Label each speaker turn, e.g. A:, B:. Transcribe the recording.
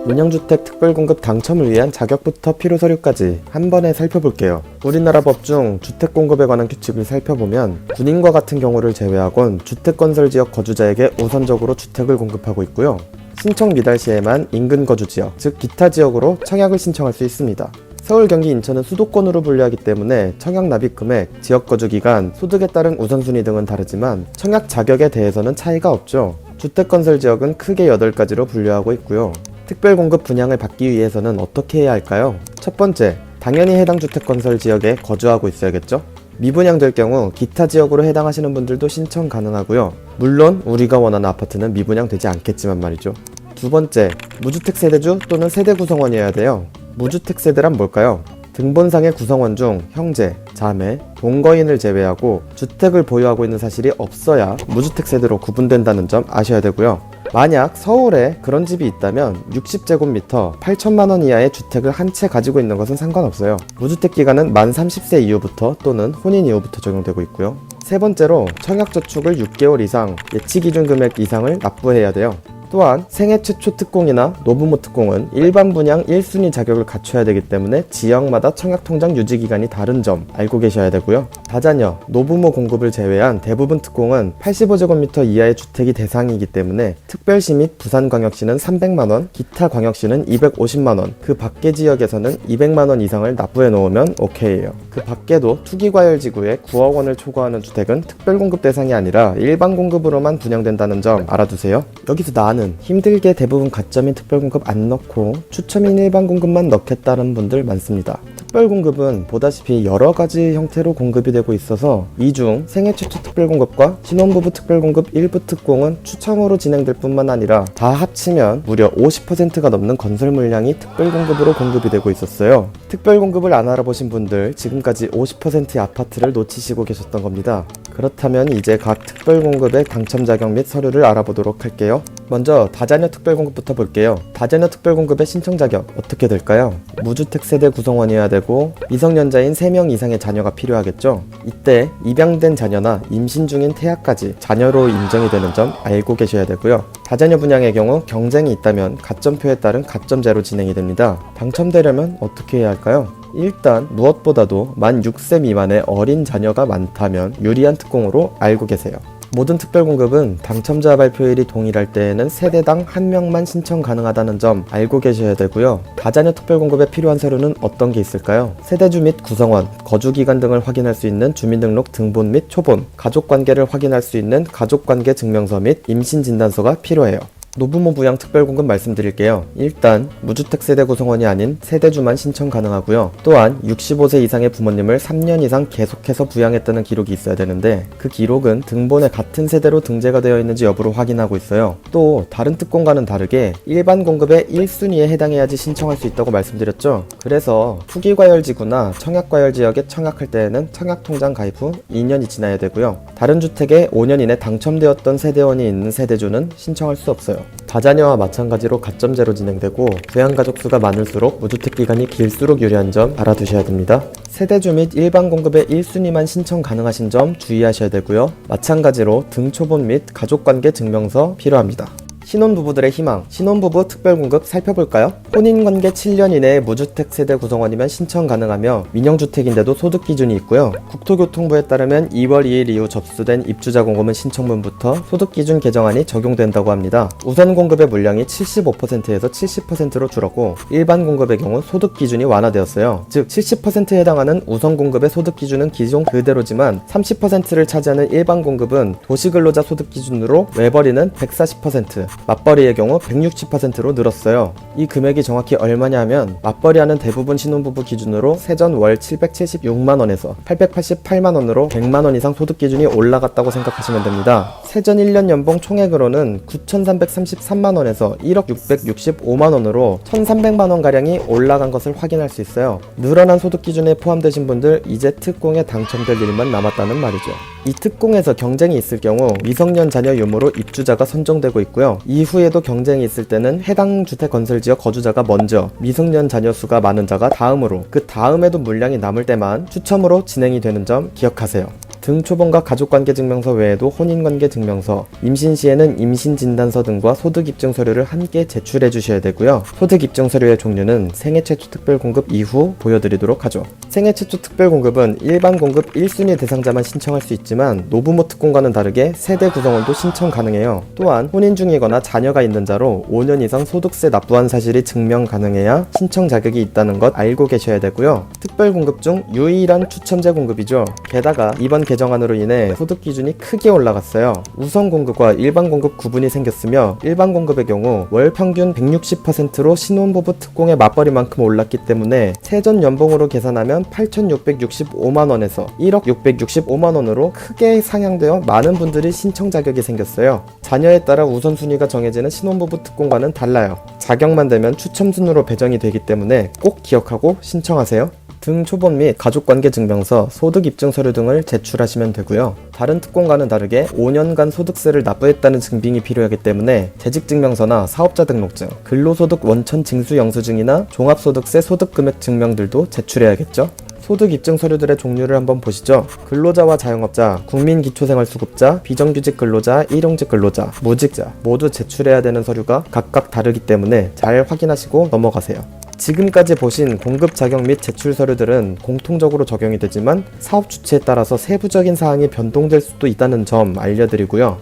A: 민영주택 특별공급 당첨을 위한 자격부터 필요서류까지 한 번에 살펴볼게요. 우리나라 법 중 주택공급에 관한 규칙을 살펴보면 군인과 같은 경우를 제외하곤 주택건설지역 거주자에게 우선적으로 주택을 공급하고 있고요. 신청 미달 시에만 인근 거주지역, 즉 기타 지역으로 청약을 신청할 수 있습니다. 서울, 경기, 인천은 수도권으로 분류하기 때문에 청약 납입 금액, 지역 거주 기간, 소득에 따른 우선순위 등은 다르지만 청약 자격에 대해서는 차이가 없죠. 주택건설 지역은 크게 8가지로 분류하고 있고요. 특별공급 분양을 받기 위해서는 어떻게 해야 할까요? 첫 번째, 당연히 해당 주택건설 지역에 거주하고 있어야겠죠? 미분양될 경우 기타 지역으로 해당하시는 분들도 신청 가능하고요. 물론 우리가 원하는 아파트는 미분양되지 않겠지만 말이죠. 두 번째, 무주택 세대주 또는 세대 구성원이어야 돼요. 무주택 세대란 뭘까요? 등본상의 구성원 중 형제, 자매, 동거인을 제외하고 주택을 보유하고 있는 사실이 없어야 무주택 세대로 구분된다는 점 아셔야 되고요. 만약 서울에 그런 집이 있다면 60제곱미터 8천만원 이하의 주택을 한 채 가지고 있는 것은 상관없어요. 무주택 기간은 만 30세 이후부터 또는 혼인 이후부터 적용되고 있고요. 세 번째로 청약저축을 6개월 이상 예치기준 금액 이상을 납부해야 돼요. 또한 생애 최초 특공이나 노부모 특공은 일반 분양 1순위 자격을 갖춰야 되기 때문에 지역마다 청약통장 유지기간이 다른 점 알고 계셔야 되고요. 다자녀, 노부모 공급을 제외한 대부분 특공은 85제곱미터 이하의 주택이 대상이기 때문에 특별시 및 부산광역시는 300만원, 기타 광역시는 250만원, 그 밖의 지역에서는 200만원 이상을 납부해 놓으면 오케이예요. 그 밖에도 투기과열지구에 9억 원을 초과하는 주택은 특별공급 대상이 아니라 일반 공급으로만 분양된다는 점 알아두세요. 여기서 나는 힘들게 대부분 가점인 특별공급 안 넣고 추첨인 일반 공급만 넣겠다는 분들 많습니다. 특별공급은 보다시피 여러가지 형태로 공급이 되고 있어서 이 중 생애 최초 특별공급과 신혼부부 특별공급 일부 특공은 추첨으로 진행될 뿐만 아니라 다 합치면 무려 50%가 넘는 건설 물량이 특별공급으로 공급이 되고 있었어요. 특별공급을 안 알아보신 분들 지금까지 50%의 아파트를 놓치시고 계셨던 겁니다. 그렇다면 이제 각 특별공급의 당첨 자격 및 서류를 알아보도록 할게요. 먼저 다자녀 특별공급부터 볼게요. 다자녀 특별공급의 신청 자격 어떻게 될까요? 무주택 세대 구성원이어야 되고 미성년자인 3명 이상의 자녀가 필요하겠죠? 이때 입양된 자녀나 임신 중인 태아까지 자녀로 인정이 되는 점 알고 계셔야 되고요. 다자녀 분양의 경우 경쟁이 있다면 가점표에 따른 가점제로 진행이 됩니다. 당첨되려면 어떻게 해야 할까요? 일단 무엇보다도 만 6세 미만의 어린 자녀가 많다면 유리한 특공으로 알고 계세요. 모든 특별공급은 당첨자 발표일이 동일할 때에는 세대당 1명만 신청 가능하다는 점 알고 계셔야 되고요. 다자녀 특별공급에 필요한 서류는 어떤 게 있을까요? 세대주 및 구성원, 거주기간 등을 확인할 수 있는 주민등록 등본 및 초본, 가족관계를 확인할 수 있는 가족관계 증명서 및 임신진단서가 필요해요. 노부모 부양 특별공급 말씀드릴게요. 일단 무주택 세대 구성원이 아닌 세대주만 신청 가능하고요. 또한 65세 이상의 부모님을 3년 이상 계속해서 부양했다는 기록이 있어야 되는데 그 기록은 등본에 같은 세대로 등재가 되어 있는지 여부를 확인하고 있어요. 또 다른 특공과는 다르게 일반 공급의 1순위에 해당해야지 신청할 수 있다고 말씀드렸죠. 그래서 투기과열지구나 청약과열지역에 청약할 때에는 청약통장 가입 후 2년이 지나야 되고요. 다른 주택에 5년 이내 당첨되었던 세대원이 있는 세대주는 신청할 수 없어요. 다자녀와 마찬가지로 가점제로 진행되고 부양가족 수가 많을수록 무주택 기간이 길수록 유리한 점 알아두셔야 됩니다. 세대주 및 일반 공급의 1순위만 신청 가능하신 점 주의하셔야 되고요. 마찬가지로 등초본 및 가족관계 증명서 필요합니다. 신혼부부들의 희망, 신혼부부 특별공급 살펴볼까요? 혼인관계 7년 이내의 무주택 세대 구성원이면 신청 가능하며 민영주택인데도 소득기준이 있고요. 국토교통부에 따르면 2월 2일 이후 접수된 입주자 공고문 신청문부터 소득기준 개정안이 적용된다고 합니다. 우선 공급의 물량이 75%에서 70%로 줄었고 일반 공급의 경우 소득기준이 완화되었어요. 즉 70%에 해당하는 우선 공급의 소득기준은 기존 그대로지만 30%를 차지하는 일반 공급은 도시근로자 소득기준으로 외벌이는 140%, 맞벌이의 경우 160%로 늘었어요. 이 금액이 정확히 얼마냐 하면 맞벌이하는 대부분 신혼부부 기준으로 세전 월 776만원에서 888만원으로 100만원 이상 소득 기준이 올라갔다고 생각하시면 됩니다. 세전 1년 연봉 총액으로는 9,333만원에서 1억 665만원으로 1,300만원가량이 올라간 것을 확인할 수 있어요. 늘어난 소득 기준에 포함되신 분들 이제 특공에 당첨될 일만 남았다는 말이죠. 이 특공에서 경쟁이 있을 경우 미성년 자녀 유무로 입주자가 선정되고 있고요. 이후에도 경쟁이 있을 때는 해당 주택 건설 지역 거주자가 먼저, 미성년 자녀 수가 많은 자가 다음으로, 그 다음에도 물량이 남을 때만 추첨으로 진행이 되는 점 기억하세요. 등초본과 가족관계증명서 외에도 혼인관계증명서, 임신 시에는 임신진단서 등과 소득입증 서류를 함께 제출해 주셔야 되고요. 소득입증 서류의 종류는 생애 최초 특별공급 이후 보여드리도록 하죠. 생애 최초 특별공급은 일반 공급 1순위 대상자만 신청할 수 있지만 노부모 특공과는 다르게 세대 구성원도 신청 가능해요. 또한 혼인 중이거나 자녀가 있는 자로 5년 이상 소득세 납부한 사실이 증명 가능해야 신청 자격이 있다는 것 알고 계셔야 되고요. 특별공급 중 유일한 추첨제 공급이죠. 게다가 이번 개정안으로 인해 소득 기준이 크게 올라갔어요. 우선 공급과 일반 공급 구분이 생겼으며 일반 공급의 경우 월 평균 160%로 신혼부부 특공의 맞벌이만큼 올랐기 때문에 세전 연봉으로 계산하면 8,665만원에서 1억 665만원으로 크게 상향되어 많은 분들이 신청 자격이 생겼어요. 자녀에 따라 우선순위가 정해지는 신혼부부 특공과는 달라요. 자격만 되면 추첨순으로 배정이 되기 때문에 꼭 기억하고 신청하세요. 등초본 및 가족관계증명서, 소득입증서류 등을 제출하시면 되고요. 다른 특공과는 다르게 5년간 소득세를 납부했다는 증빙이 필요하기 때문에 재직증명서나 사업자 등록증, 근로소득 원천 징수 영수증이나 종합소득세 소득금액 증명들도 제출해야겠죠. 소득 입증 서류들의 종류를 한번 보시죠. 근로자와 자영업자, 국민기초생활수급자, 비정규직 근로자, 일용직 근로자, 무직자 모두 제출해야 되는 서류가 각각 다르기 때문에 잘 확인하시고 넘어가세요. 지금까지 보신 공급 자격 및 제출 서류들은 공통적으로 적용이 되지만 사업 주체에 따라서 세부적인 사항이 변동될 수도 있다는 점 알려드리고요.